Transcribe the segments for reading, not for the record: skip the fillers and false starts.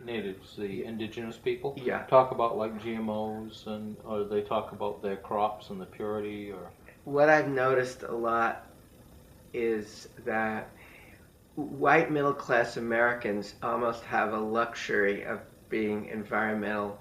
natives, the indigenous people, Yeah. talk about like GMOs, and or they talk about their crops and the purity, or What I've noticed a lot is that white middle class Americans almost have a luxury of being environmental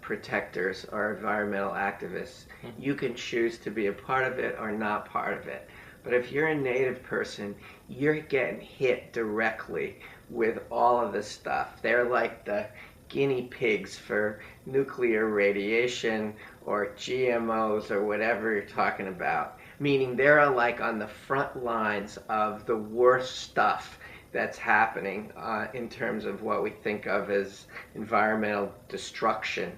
protectors or environmental activists. You can choose to be a part of it or not part of it. But if you're a native person, you're getting hit directly with all of this stuff. They're like the guinea pigs for nuclear radiation or GMOs or whatever you're talking about. Meaning they're like on the front lines of the worst stuff that's happening in terms of what we think of as environmental destruction.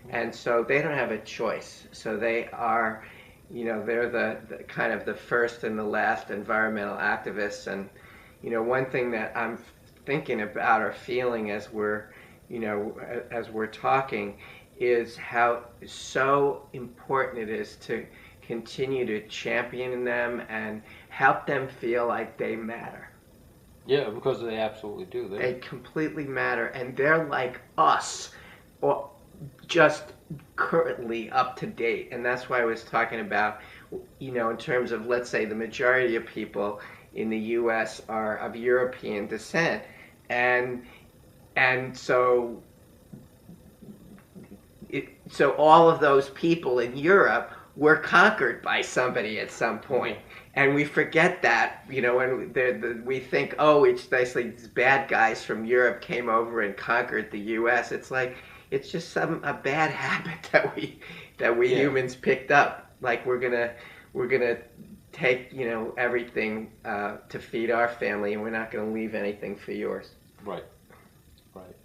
And so they don't have a choice. So they are, they're the kind of the first and the last environmental activists. And, one thing that I'm thinking about or feeling as we're talking is how so important it is to continue to champion them and help them feel like they matter. yeah, because they absolutely do. They completely matter, and they're like us, or just currently up to date. And that's why I was talking about, in terms of, let's say, the majority of people in the U.S. are of European descent, and so so all of those people in Europe were conquered by somebody at some point. And we forget that, when we think, oh, it's basically these bad guys from Europe came over and conquered the U.S. It's like, it's just a bad habit that we humans picked up. Like we're gonna take everything to feed our family, and we're not gonna leave anything for yours. Right, right.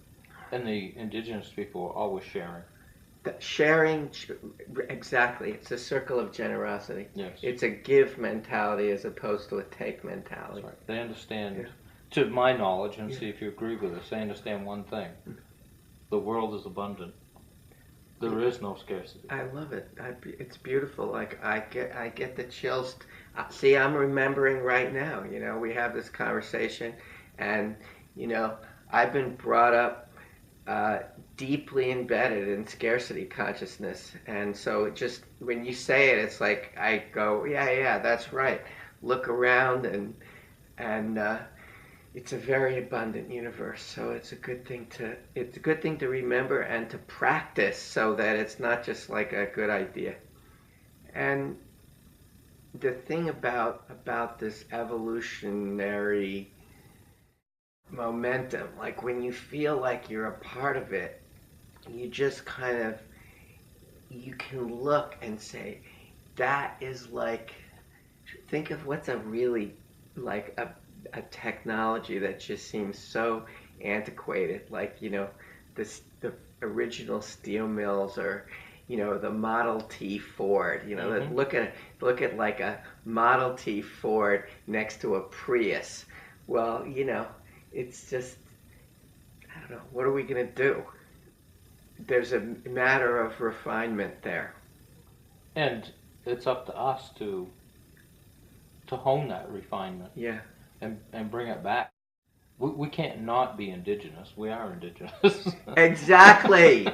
And the indigenous people are always sharing. Sharing, exactly. It's a circle of generosity. Yes. It's a give mentality as opposed to a take mentality. That's right. They understand, to my knowledge, and see if you agree with this, they understand one thing. The world is abundant. There is no scarcity. I love it. It's beautiful. Like I get the chills. See, I'm remembering right now. We have this conversation, and I've been brought up deeply embedded in scarcity consciousness, and so just when you say it, it's like I go, yeah, that's right. Look around, and it's a very abundant universe. So it's a good thing to remember and to practice, so that it's not just like a good idea. And the thing about this evolutionary momentum, like when you feel like you're a part of it, you just kind of, you can look and say, that is like, think of what's a really, like a technology that just seems so antiquated, like, the original steel mills, or, the Model T Ford, look at like a Model T Ford next to a Prius. Well, it's just, I don't know, what are we going to do? There's a matter of refinement there. And it's up to us to hone that refinement. Yeah. And bring it back. We can't not be indigenous. We are indigenous. Exactly.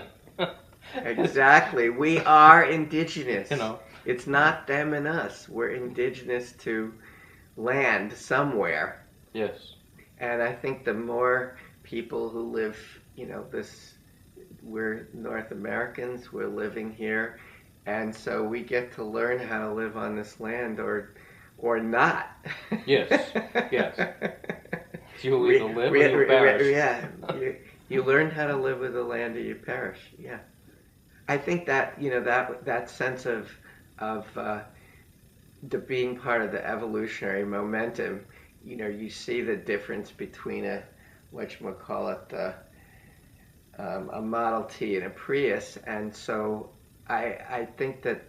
Exactly. We are indigenous. It's not them and us. We're indigenous to land somewhere. Yes. And I think the more people who live, we're North Americans, we're living here, and so we get to learn how to live on this land, or not. Yes. You either live or you perish. Yeah. You learn how to live with the land or you perish. Yeah. I think that, that sense of the being part of the evolutionary momentum, you see the difference between a Model T and a Prius. And so I think that,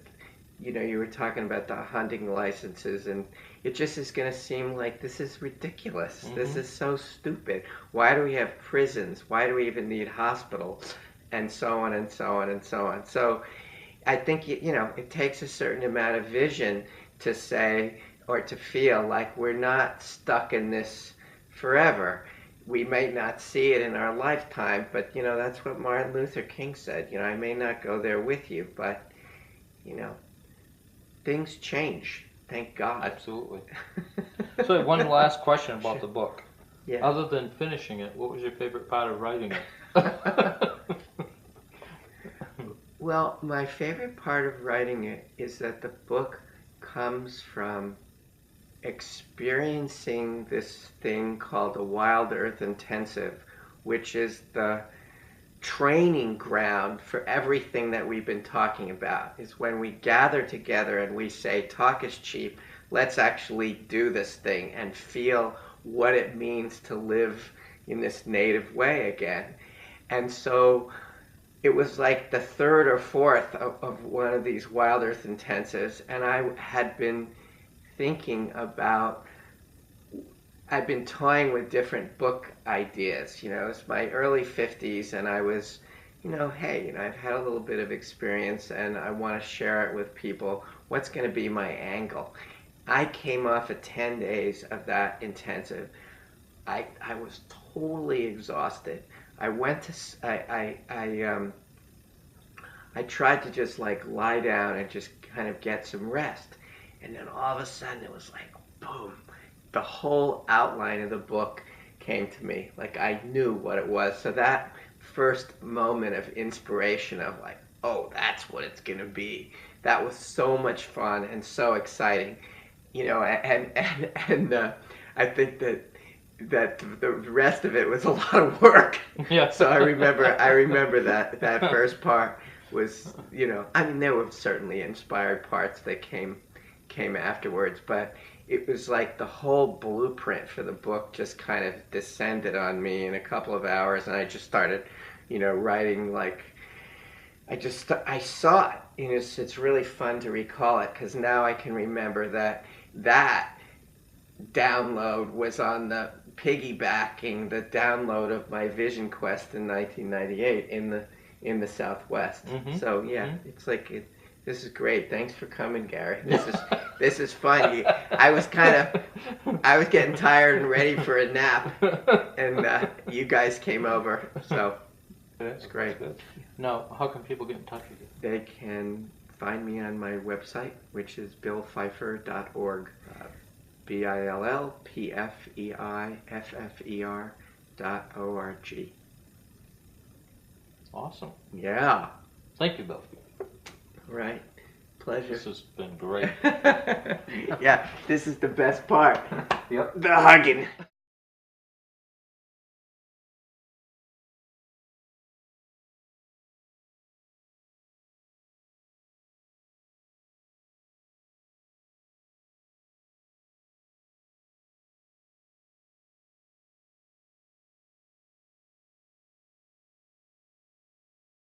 you were talking about the hunting licenses, and it just is going to seem like this is ridiculous. Mm-hmm. This is so stupid. Why do we have prisons? Why do we even need hospitals? And so on and so on and so on. So I think, it takes a certain amount of vision to say, or to feel like we're not stuck in this forever. we may not see it in our lifetime, but that's what Martin Luther King said. I may not go there with you, but things change. Thank God. Absolutely. So one last question about the book. Yeah. Other than finishing it, what was your favorite part of writing it? Well, my favorite part of writing it is that the book comes from experiencing this thing called a Wild Earth Intensive, which is the training ground for everything that we've been talking about. Is when we gather together and we say, talk is cheap, let's actually do this thing and feel what it means to live in this native way again. And so it was like the third or fourth of one of these Wild Earth Intensives, and I had been thinking about, I've been toying with different book ideas. It's my early 50s, and I was, hey, I've had a little bit of experience, and I want to share it with people. What's going to be my angle? I came off of 10 days of that intensive. I was totally exhausted. I went to, I tried to just like lie down and just kind of get some rest. And then all of a sudden it was like, boom, the whole outline of the book came to me. Like I knew what it was. So that first moment of inspiration of like, oh, that's what it's going to be. That was so much fun and so exciting. And I think that the rest of it was a lot of work. Yeah. So I remember that first part was, there were certainly inspired parts that came afterwards, but it was like the whole blueprint for the book just kind of descended on me in a couple of hours, and I just started, writing like, I saw it. It's really fun to recall it, because now I can remember that download was on the piggybacking the download of my Vision Quest in 1998 in the Southwest. Mm-hmm. So yeah, mm-hmm. It's like this is great. Thanks for coming, Gary. This is fun. I was getting tired and ready for a nap, and you guys came over. So it's great. Now, how can people get in touch with you? They can find me on my website, which is billpfeiffer.org. BILLPFEIFFER.org. Awesome. Yeah. Thank you, Bill. Right. Pleasure. This has been great. Yeah, this is the best part. Yep. The hugging.